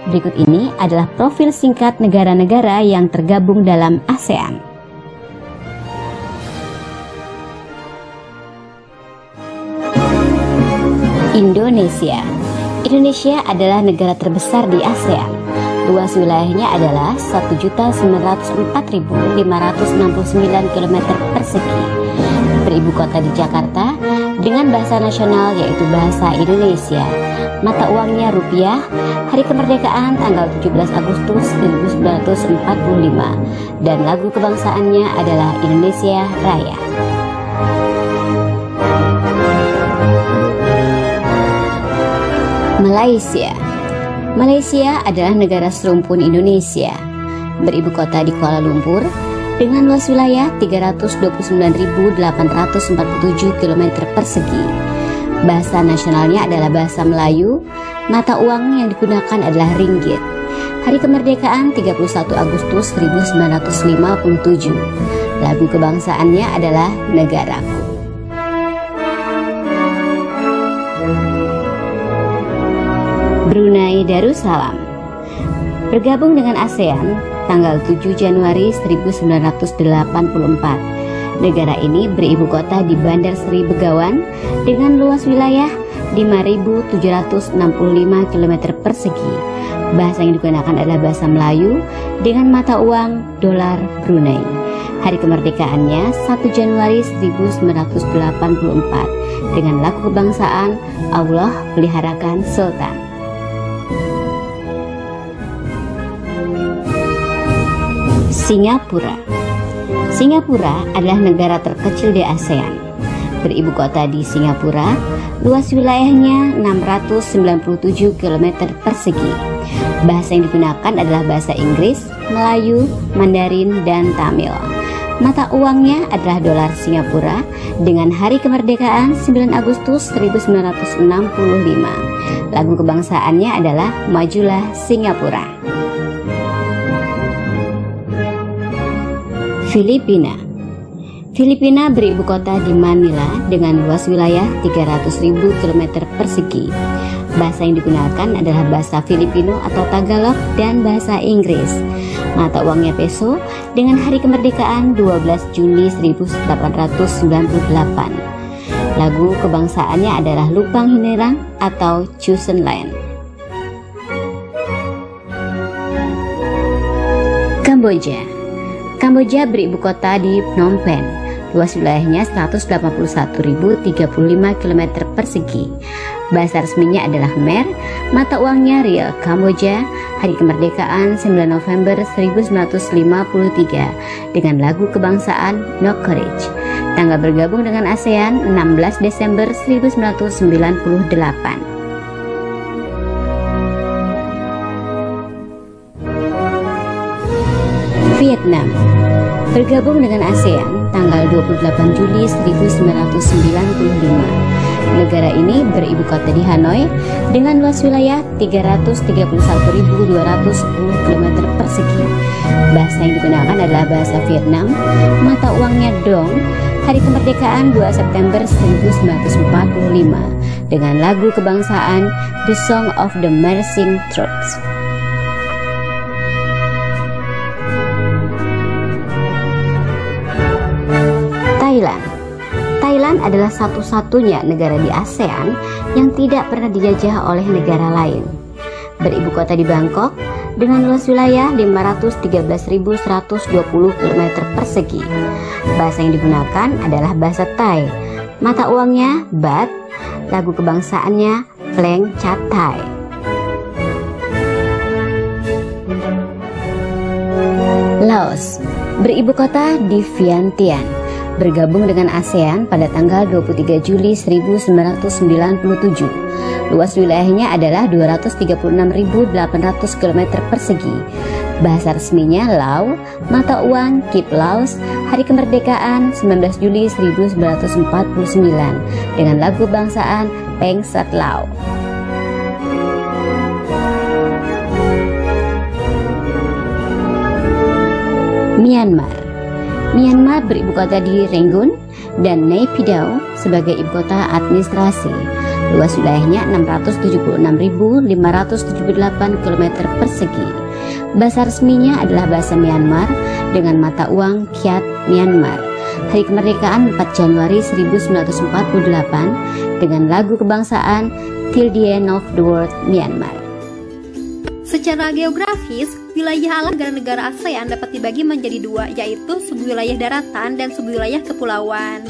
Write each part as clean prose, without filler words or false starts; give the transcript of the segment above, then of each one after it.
Berikut ini adalah profil singkat negara-negara yang tergabung dalam ASEAN. Indonesia. Indonesia adalah negara terbesar di ASEAN. Luas wilayahnya adalah 1.904.569 km persegi. Beribu kota di Jakarta dengan bahasa nasional yaitu bahasa Indonesia. Mata uangnya rupiah. Hari kemerdekaan tanggal 17 Agustus 1945 dan lagu kebangsaannya adalah Indonesia Raya. Malaysia. Malaysia adalah negara serumpun Indonesia. Beribu kota di Kuala Lumpur dengan luas wilayah 329.847 km persegi. Bahasa nasionalnya adalah bahasa Melayu. Mata uang yang digunakan adalah ringgit. Hari kemerdekaan 31 Agustus 1957. Lagu kebangsaannya adalah Negaraku. Brunei Darussalam. Bergabung dengan ASEAN tanggal 7 Januari 1984. Negara ini beribu kota di Bandar Seri Begawan dengan luas wilayah 5.765 km persegi. Bahasa yang digunakan adalah bahasa Melayu dengan mata uang dolar Brunei. Hari kemerdekaannya 1 Januari 1984 dengan lagu kebangsaan Allah Peliharakan Sultan. Singapura. Singapura adalah negara terkecil di ASEAN. Beribu kota di Singapura, luas wilayahnya 697 km persegi. Bahasa yang digunakan adalah bahasa Inggris, Melayu, Mandarin, dan Tamil. Mata uangnya adalah dolar Singapura dengan hari kemerdekaan 9 Agustus 1965. Lagu kebangsaannya adalah Majulah Singapura. Filipina. Filipina beribu kota di Manila dengan luas wilayah 300.000 km persegi. Bahasa yang digunakan adalah bahasa Filipino atau Tagalog dan bahasa Inggris. Mata uangnya peso dengan hari kemerdekaan 12 Juni 1898. Lagu kebangsaannya adalah Lupang Hinirang atau Chosen Land. Kamboja. Kamboja beribu kota di Phnom Penh. Luas wilayahnya 181.035 km persegi. Bahasa resminya adalah Khmer. Mata uangnya riel Kamboja. Hari kemerdekaan 9 November 1953 dengan lagu kebangsaan No Courage. Tanggal bergabung dengan ASEAN 16 Desember 1998. Vietnam. Bergabung dengan ASEAN tanggal 28 Juli 1995. Negara ini beribu kota di Hanoi dengan luas wilayah 331.210 km persegi. Bahasa yang digunakan adalah bahasa Vietnam. Mata uangnya dong. Hari kemerdekaan 2 September 1945 dengan lagu kebangsaan The Song of the Marching Troops. Thailand. Thailand adalah satu-satunya negara di ASEAN yang tidak pernah dijajah oleh negara lain. Beribu kota di Bangkok dengan luas wilayah 513.120 km persegi. Bahasa yang digunakan adalah bahasa Thai. Mata uangnya baht. Lagu kebangsaannya Kleng Chat Thai. Laos. Beribu kota di Vientiane. Bergabung dengan ASEAN pada tanggal 23 Juli 1997. Luas wilayahnya adalah 236.800 km persegi. Bahasa resminya Lao. Mata uang Kip Laos. Hari kemerdekaan 19 Juli 1949 dengan lagu kebangsaan Peng Sat Lao. Myanmar. Myanmar beribu kota di Rangoon dan Naypyidaw sebagai ibu kota administrasi. Luas wilayahnya 676.578 km persegi. Bahasa resminya adalah bahasa Myanmar dengan mata uang Kyat Myanmar. Hari kemerdekaan 4 Januari 1948 dengan lagu kebangsaan Till the End of the World Myanmar. Secara geografis, wilayah alam negara-negara ASEAN dapat dibagi menjadi dua, yaitu subwilayah daratan dan subwilayah kepulauan.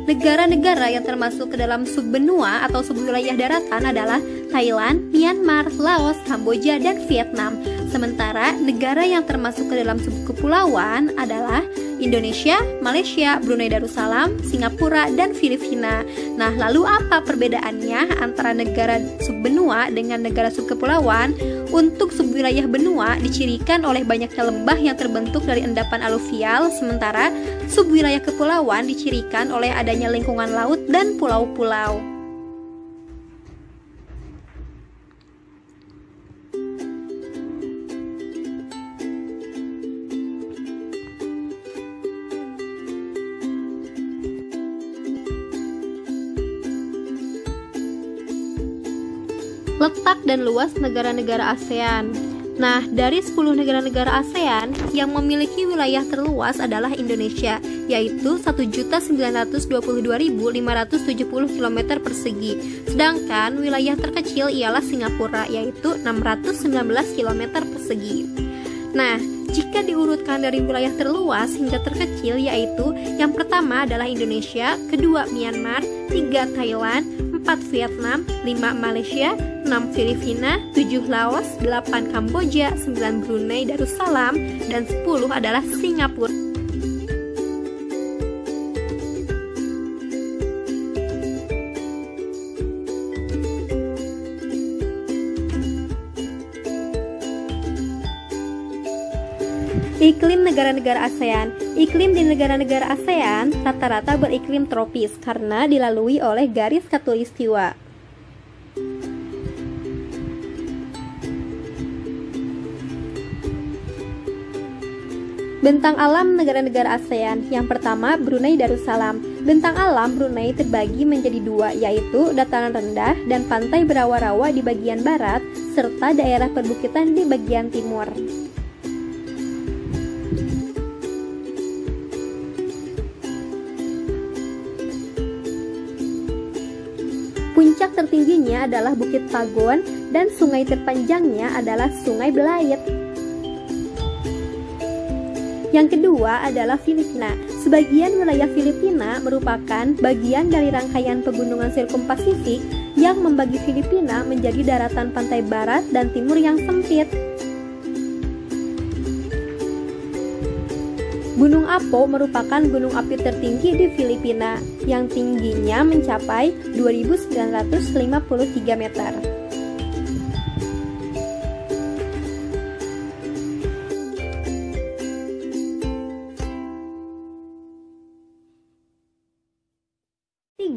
Negara-negara yang termasuk ke dalam subbenua atau subwilayah daratan adalah Thailand, Myanmar, Laos, Kamboja, dan Vietnam. Sementara negara yang termasuk ke dalam subkepulauan adalah Indonesia, Malaysia, Brunei Darussalam, Singapura, dan Filipina. Nah, lalu apa perbedaannya antara negara subbenua dengan negara subkepulauan? Untuk subwilayah benua dicirikan oleh banyaknya lembah yang terbentuk dari endapan aluvial, sementara subwilayah kepulauan dicirikan oleh adanya lingkungan laut dan pulau-pulau. Letak dan luas negara-negara ASEAN. Nah, dari 10 negara-negara ASEAN yang memiliki wilayah terluas adalah Indonesia, yaitu 1.922.570 km persegi. Sedangkan wilayah terkecil ialah Singapura, yaitu 619 km persegi. Nah, jika diurutkan dari wilayah terluas hingga terkecil, yaitu yang pertama adalah Indonesia, kedua Myanmar, 3 Thailand, 4 Vietnam, 5 Malaysia, 6 Filipina, 7 Laos, 8 Kamboja, 9 Brunei Darussalam, dan 10 adalah Singapura. Iklim negara-negara ASEAN. Iklim di negara-negara ASEAN rata-rata beriklim tropis karena dilalui oleh garis khatulistiwa. Bentang alam negara-negara ASEAN. Yang pertama, Brunei Darussalam. Bentang alam Brunei terbagi menjadi dua, yaitu dataran rendah dan pantai berawa-rawa di bagian barat, serta daerah perbukitan di bagian timur. Puncak tertingginya adalah Bukit Pagon dan sungai terpanjangnya adalah Sungai Belait. Yang kedua adalah Filipina. Sebagian wilayah Filipina merupakan bagian dari rangkaian pegunungan Sirkumpasifik yang membagi Filipina menjadi daratan pantai barat dan timur yang sempit. Gunung Apo merupakan gunung api tertinggi di Filipina yang tingginya mencapai 2.953 meter.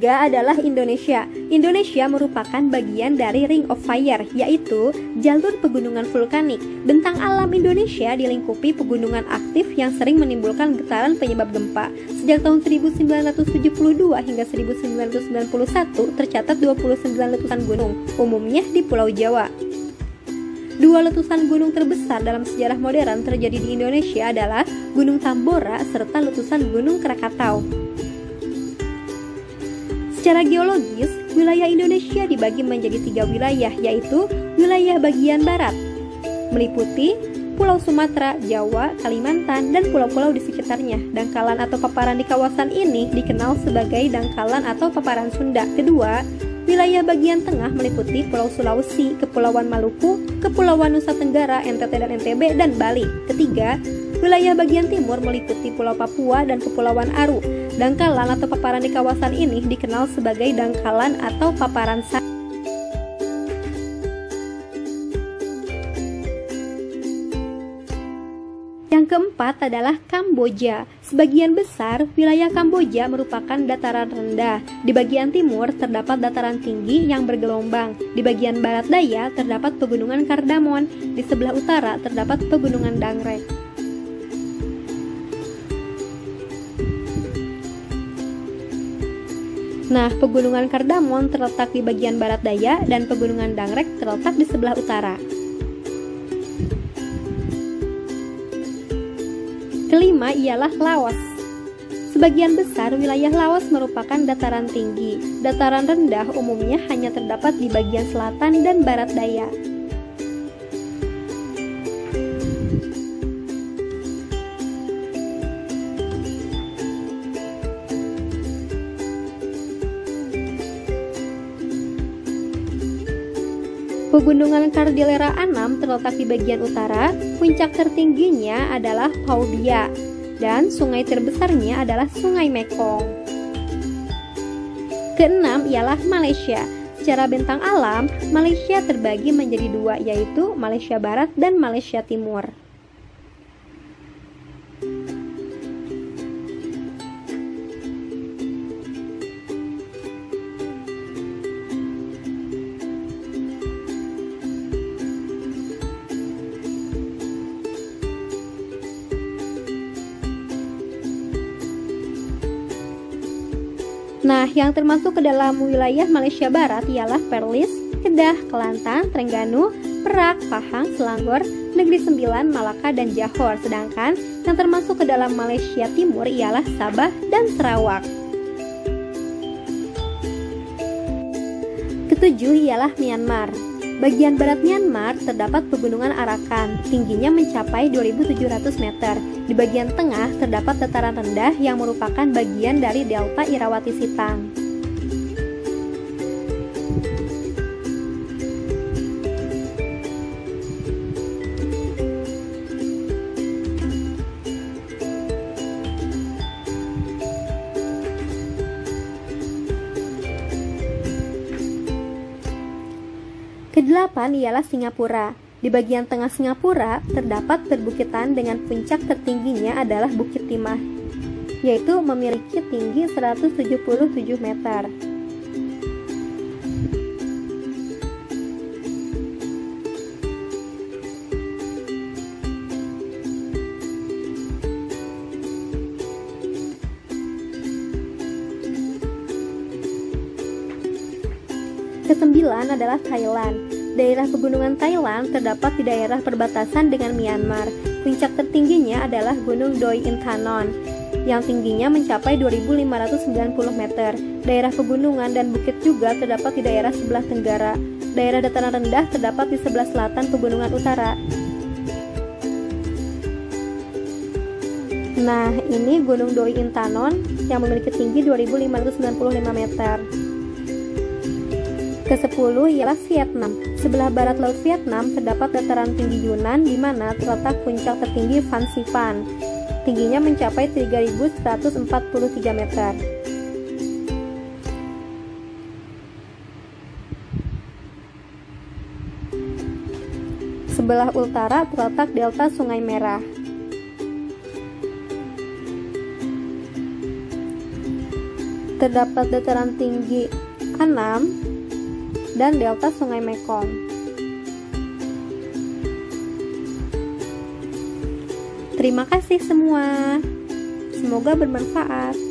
Ketiga adalah Indonesia. Indonesia merupakan bagian dari Ring of Fire, yaitu jalur pegunungan vulkanik. Bentang alam Indonesia dilingkupi pegunungan aktif yang sering menimbulkan getaran penyebab gempa. Sejak tahun 1972 hingga 1991 tercatat 29 letusan gunung, umumnya di Pulau Jawa. Dua letusan gunung terbesar dalam sejarah modern terjadi di Indonesia adalah Gunung Tambora serta letusan Gunung Krakatau. Secara geologis, wilayah Indonesia dibagi menjadi 3 wilayah, yaitu wilayah bagian barat, meliputi Pulau Sumatera, Jawa, Kalimantan, dan pulau-pulau di sekitarnya. Dangkalan atau paparan di kawasan ini dikenal sebagai dangkalan atau paparan Sunda. Kedua, wilayah bagian tengah meliputi Pulau Sulawesi, Kepulauan Maluku, Kepulauan Nusa Tenggara, NTT dan NTB, dan Bali. Ketiga, wilayah bagian timur meliputi Pulau Papua dan Kepulauan Aru. Dangkalan atau paparan di kawasan ini dikenal sebagai dangkalan atau paparan sandar. Yang keempat adalah Kamboja. Sebagian besar wilayah Kamboja merupakan dataran rendah. Di bagian timur terdapat dataran tinggi yang bergelombang. Di bagian barat daya terdapat pegunungan Kardamon. Di sebelah utara terdapat pegunungan Dangrek. Nah, Pegunungan Kardamon terletak di bagian barat daya dan Pegunungan Dangrek terletak di sebelah utara. Kelima ialah Laos. Sebagian besar wilayah Laos merupakan dataran tinggi. Dataran rendah umumnya hanya terdapat di bagian selatan dan barat daya. Pegunungan Cordillera Annam terletak di bagian utara, puncak tertingginya adalah Pao Bia, dan sungai terbesarnya adalah Sungai Mekong. Keenam ialah Malaysia. Secara bentang alam, Malaysia terbagi menjadi dua, yaitu Malaysia Barat dan Malaysia Timur. Nah, yang termasuk ke dalam wilayah Malaysia Barat ialah Perlis, Kedah, Kelantan, Terengganu, Perak, Pahang, Selangor, Negeri Sembilan, Malaka, dan Johor. Sedangkan yang termasuk ke dalam Malaysia Timur ialah Sabah dan Sarawak. Ketujuh ialah Myanmar. Bagian barat Myanmar terdapat Pegunungan Arakan, tingginya mencapai 2.700 meter. Di bagian tengah terdapat dataran rendah yang merupakan bagian dari delta Irawati Sitang. Kedelapan ialah Singapura. Di bagian tengah Singapura terdapat perbukitan dengan puncak tertingginya adalah Bukit Timah, yaitu memiliki tinggi 177 meter. Kesembilan adalah Thailand. Daerah pegunungan Thailand terdapat di daerah perbatasan dengan Myanmar. Puncak tertingginya adalah Gunung Doi Inthanon, yang tingginya mencapai 2.590 meter. Daerah pegunungan dan bukit juga terdapat di daerah sebelah tenggara. Daerah dataran rendah terdapat di sebelah selatan pegunungan utara. Nah, ini Gunung Doi Inthanon yang memiliki tinggi 2.595 meter. Ke-10 ialah Vietnam. Sebelah barat laut Vietnam terdapat dataran tinggi Yunnan di mana terletak puncak tertinggi Phan Xiphan. Tingginya mencapai 3.143 meter. Sebelah utara terletak delta Sungai Merah. Terdapat dataran tinggi Annam dan delta Sungai Mekong. Terima kasih semua. Semoga bermanfaat.